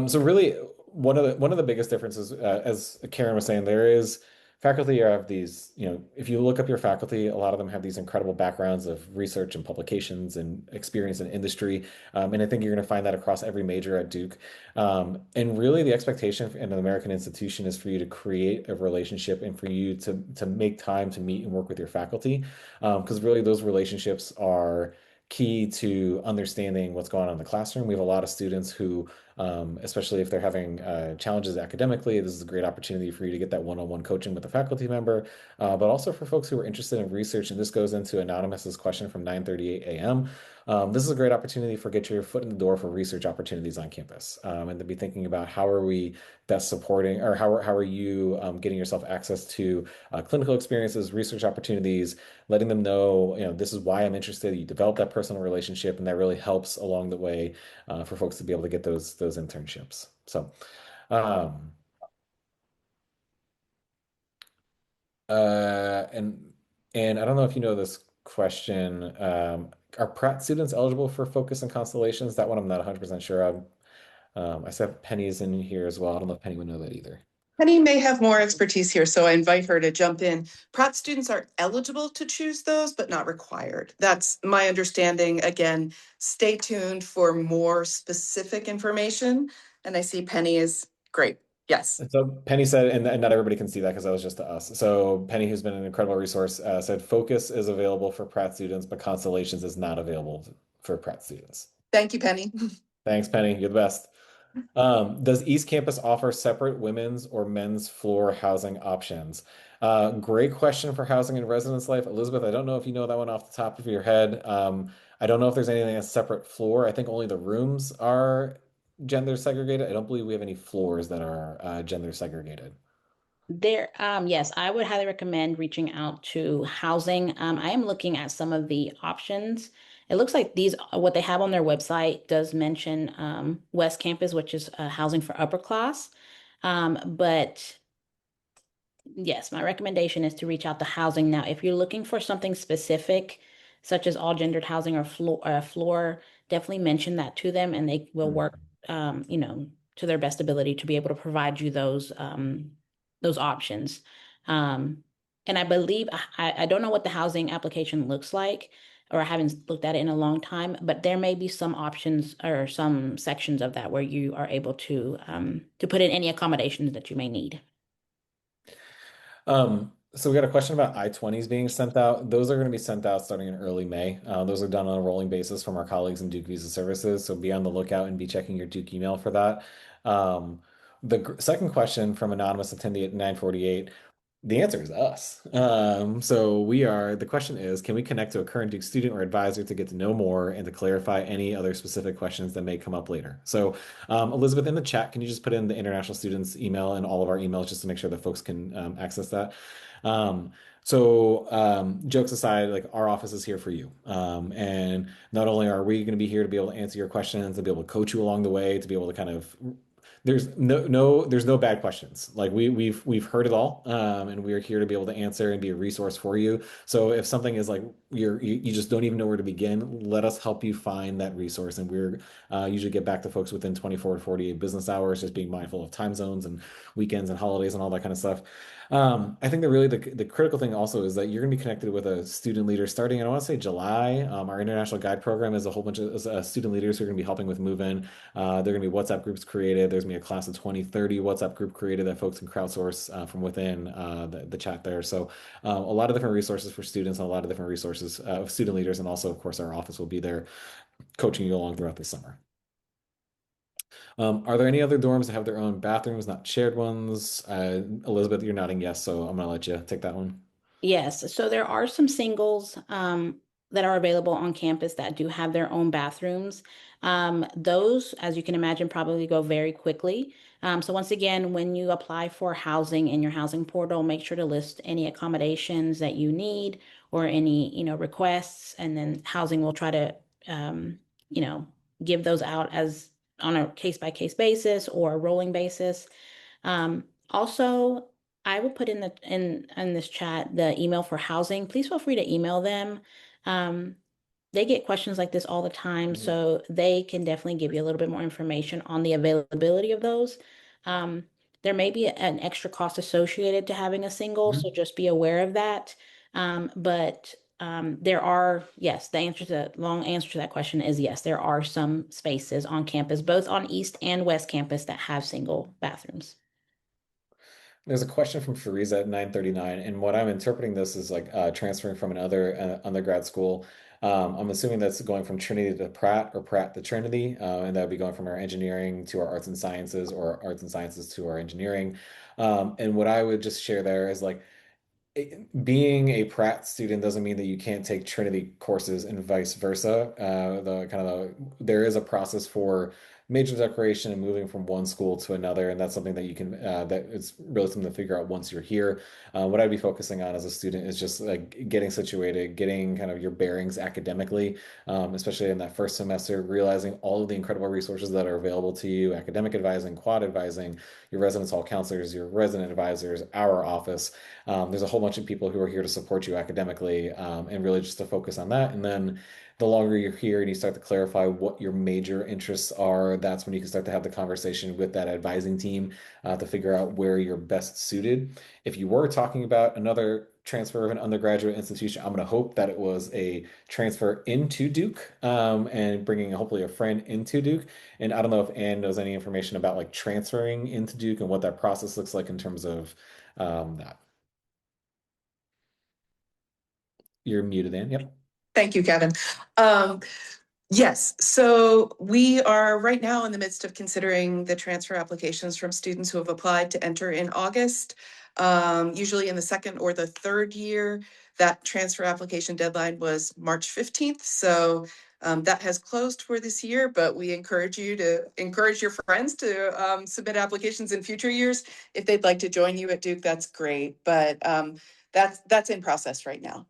So really, one of the biggest differences, as Karen was saying, there is faculty have these, if you look up your faculty, a lot of them have these incredible backgrounds of research and publications and experience in industry. And I think you're going to find that across every major at Duke. And really, the expectation in an American institution is for you to create a relationship and for you to make time to meet and work with your faculty, because really those relationships are key to understanding what's going on in the classroom. We have a lot of students who, especially if they're having challenges academically, this is a great opportunity for you to get that one-on-one coaching with a faculty member, but also for folks who are interested in research. And this goes into Anonymous's question from 9:38 a.m. This is a great opportunity for get your foot in the door for research opportunities on campus, and to be thinking about how are we best supporting, or how are you getting yourself access to clinical experiences, research opportunities, letting them know, this is why I'm interested. You develop that personal relationship, and that really helps along the way for folks to be able to get those internships. So, um, and I don't know if you know this question. Are Pratt students eligible for Focus and Constellations? That one I'm not 100% sure of. I said Penny's in here as well. I don't know if Penny would know that either. Penny may have more expertise here, so I invite her to jump in. Pratt students are eligible to choose those, but not required. That's my understanding. Again, stay tuned for more specific information. And I see Penny is great. Yes. And so Penny said, and not everybody can see that because that was just to us. So Penny, who's been an incredible resource, said Focus is available for Pratt students, but Constellations is not available for Pratt students. Thank you, Penny. Thanks, Penny. You're the best. Does East Campus offer separate women's or men's floor housing options? Great question for housing and residence life. Elizabeth, I don't know if you know that one off the top of your head. I don't know if there's anything that's separate floor. I think only the rooms are gender segregated. I don't believe we have any floors that are gender segregated. Yes, I would highly recommend reaching out to housing. I am looking at some of the options. It looks like what they have on their website does mention West Campus, which is housing for upper class. But yes, my recommendation is to reach out to housing. Now, if you're looking for something specific, such as all gendered housing or floor, definitely mention that to them and they will work, to their best ability to be able to provide you those options. Um, and I believe, I don't know what the housing application looks like, or I haven't looked at it in a long time, but there may be some options or some sections of that where you are able to put in any accommodations that you may need. So we got a question about I-20s being sent out. Those are going to be sent out starting in early May. Those are done on a rolling basis from our colleagues in Duke Visa Services. So be on the lookout and be checking your Duke email for that. The second question from anonymous attendee at 948. The answer is us. The question is, can we connect to a current Duke student or advisor to get to know more and to clarify any other specific questions that may come up later? So, Elizabeth, in the chat, can you just put in the international students email and all of our emails just to make sure that folks can access that? Jokes aside, like our office is here for you. And not only are we going to be here to be able to answer your questions, to be able to coach you along the way, to be able to kind of there's no bad questions. Like we've heard it all, and we are here to be able to answer and be a resource for you. So if something is like you just don't even know where to begin, let us help you find that resource. And we're usually get back to folks within 24 to 48 business hours, just being mindful of time zones and weekends and holidays and all that kind of stuff. I think that really the critical thing also is that you're going to be connected with a student leader starting, and I want to say July. Our international guide program is a whole bunch of student leaders who are going to be helping with move in. There are going to be WhatsApp groups created. There's going to be a class of 20, 30 WhatsApp group created that folks can crowdsource from within the chat there. So a lot of different resources for students and a lot of different resources of student leaders. And also, of course, our office will be there coaching you along throughout the summer. Are there any other dorms that have their own bathrooms, not shared ones? Elizabeth, you're nodding yes, so I'm going to let you take that one. Yes, so there are some singles that are available on campus that do have their own bathrooms. Those, as you can imagine, probably go very quickly. So once again, when you apply for housing in your housing portal, make sure to list any accommodations that you need or any, requests, and then housing will try to, you know, give those out as on a case by case basis or a rolling basis. Also, I will put in this chat the email for housing. Please feel free to email them. Um, they get questions like this all the time, Mhm. so they can definitely give you a little bit more information on the availability of those. Um, there may be an extra cost associated to having a single, so Mhm. just be aware of that. But there are, yes, the long answer to that question is yes, there are some spaces on campus, both on East and West Campus, that have single bathrooms. There's a question from Fariza at 939, and what I'm interpreting this is like transferring from another undergrad school. I'm assuming that's going from Trinity to Pratt or Pratt to Trinity, and that would be going from our engineering to our arts and sciences or arts and sciences to our engineering. And what I would just share there is like being a Pratt student doesn't mean that you can't take Trinity courses and vice versa. There is a process for major declaration and moving from one school to another, and that's something that you can that it's really something to figure out once you're here. What I'd be focusing on as a student is just like getting situated, getting kind of your bearings academically, especially in that first semester, realizing all of the incredible resources that are available to you: academic advising, quad advising, your residence hall counselors, your resident advisors, our office. There's a whole bunch of people who are here to support you academically, and really just to focus on that. And then the longer you're here and you start to clarify what your major interests are, that's when you can start to have the conversation with that advising team to figure out where you're best suited. If you were talking about another transfer of an undergraduate institution, I'm going to hope that it was a transfer into Duke, and bringing hopefully a friend into Duke. And I don't know if Anne knows any information about like transferring into Duke and what that process looks like in terms of that. You're muted, Ann. Yep. Thank you, Kevin. Um, Yes, so we are right now in the midst of considering the transfer applications from students who have applied to enter in August. Usually in the second or the third year, that transfer application deadline was March 15th. So that has closed for this year, but we encourage you to encourage your friends to submit applications in future years. If they'd like to join you at Duke, that's great, but that's in process right now.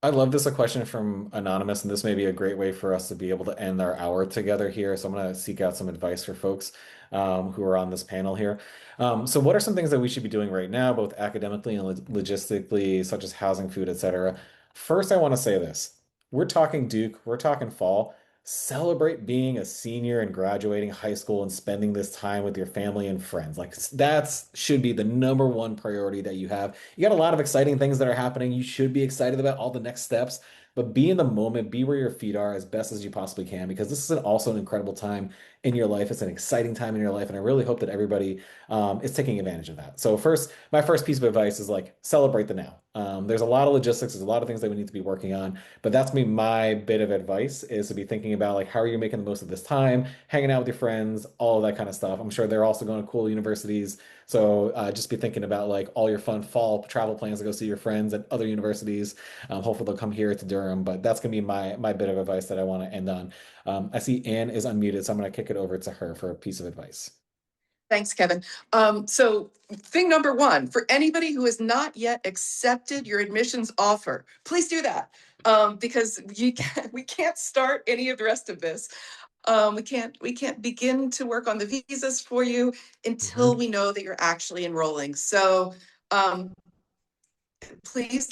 I love this a question from Anonymous, and this may be a great way for us to be able to end our hour together here. So I'm going to seek out some advice for folks who are on this panel here. So what are some things that we should be doing right now, both academically and logistically, such as housing, food, etc.? First, I want to say this. We're talking Duke, we're talking fall. Celebrate being a senior and graduating high school and spending this time with your family and friends. Like that's should be the number one priority that you have. You got a lot of exciting things that are happening. You should be excited about all the next steps, but be in the moment, be where your feet are as best as you possibly can, because this is also an incredible time in your life. It's an exciting time in your life, and I really hope that everybody is taking advantage of that. So my first piece of advice is like celebrate the now. There's a lot of logistics, there's a lot of things that we need to be working on, but that's me. My bit of advice is to be thinking about like how are you making the most of this time, hanging out with your friends, all of that kind of stuff. I'm sure they're also going to cool universities, so just be thinking about like all your fun fall travel plans to go see your friends at other universities. Hopefully they'll come here to Durham, but that's going to be my bit of advice that I want to end on. I see Anne is unmuted, so I'm going to kick it over to her for a piece of advice. Thanks, Kevin. So thing number one, for anybody who has not yet accepted your admissions offer, please do that. Because we can't start any of the rest of this. We can't begin to work on the visas for you until we know that you're actually enrolling. So please,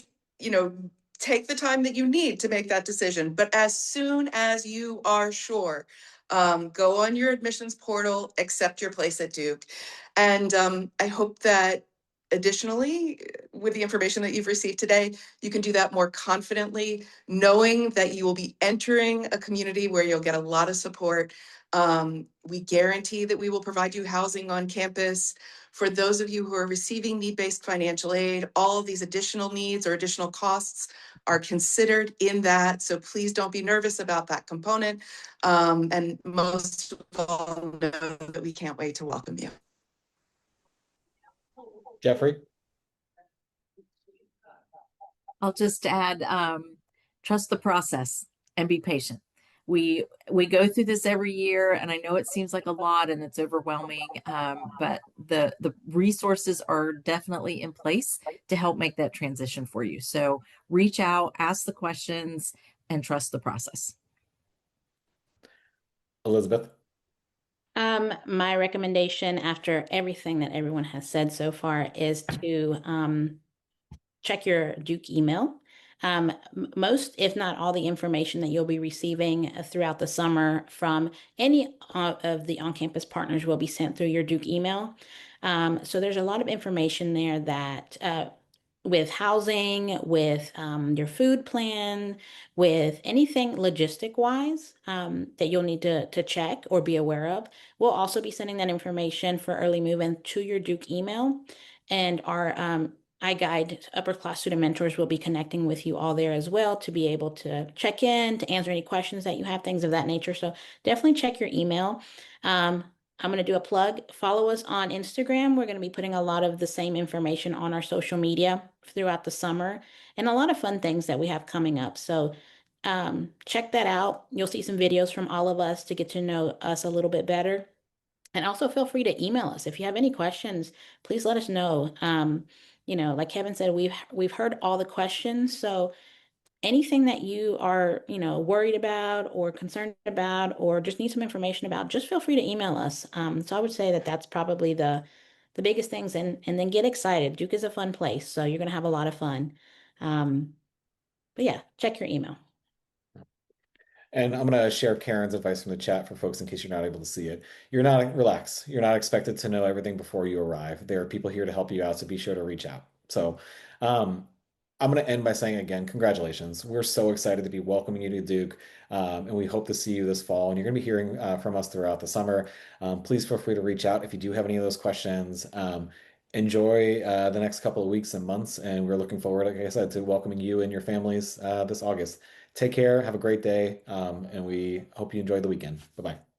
take the time that you need to make that decision. But as soon as you are sure, go on your admissions portal, accept your place at Duke. And I hope that additionally, with the information that you've received today, you can do that more confidently, knowing that you will be entering a community where you'll get a lot of support. We guarantee that we will provide you housing on campus. For those of you who are receiving need-based financial aid, all of these additional needs or additional costs are considered in that. So please don't be nervous about that component. And most of all, know that we can't wait to welcome you. Jeffrey? I'll just add, trust the process and be patient. We go through this every year, and I know it seems like a lot and it's overwhelming, but the resources are definitely in place to help make that transition for you. So reach out, ask the questions, and trust the process. Elizabeth? My recommendation after everything that everyone has said so far is to check your Duke email. Most, if not all, the information that you'll be receiving throughout the summer from any of the on-campus partners will be sent through your Duke email. So there's a lot of information there that with housing, with your food plan, with anything logistic wise that you'll need to check or be aware of. We'll also be sending that information for early move-in to your Duke email. And our iGuide upper class student mentors will be connecting with you all there as well to be able to check in, to answer any questions that you have, things of that nature. So definitely check your email. I'm going to do a plug. Follow us on Instagram. We're going to be putting a lot of the same information on our social media throughout the summer and a lot of fun things that we have coming up. So check that out. You'll see some videos from all of us to get to know us a little bit better. And also feel free to email us. If you have any questions, please let us know. Like Kevin said, we've heard all the questions. So anything that you are, worried about or concerned about or just need some information about, just feel free to email us. So I would say that that's probably the biggest things, and then get excited. Duke is a fun place, so you're gonna have a lot of fun. But yeah, check your email. And I'm going to share Karen's advice from the chat for folks in case you're not able to see it. Relax. You're not expected to know everything before you arrive. There are people here to help you out, so be sure to reach out. So, I'm going to end by saying again, congratulations. We're so excited to be welcoming you to Duke, and we hope to see you this fall. And you're going to be hearing from us throughout the summer. Please feel free to reach out if you do have any of those questions. enjoy the next couple of weeks and months, and we're looking forward, like I said, to welcoming you and your families this August. Take care, have a great day, and we hope you enjoy the weekend. Bye-bye.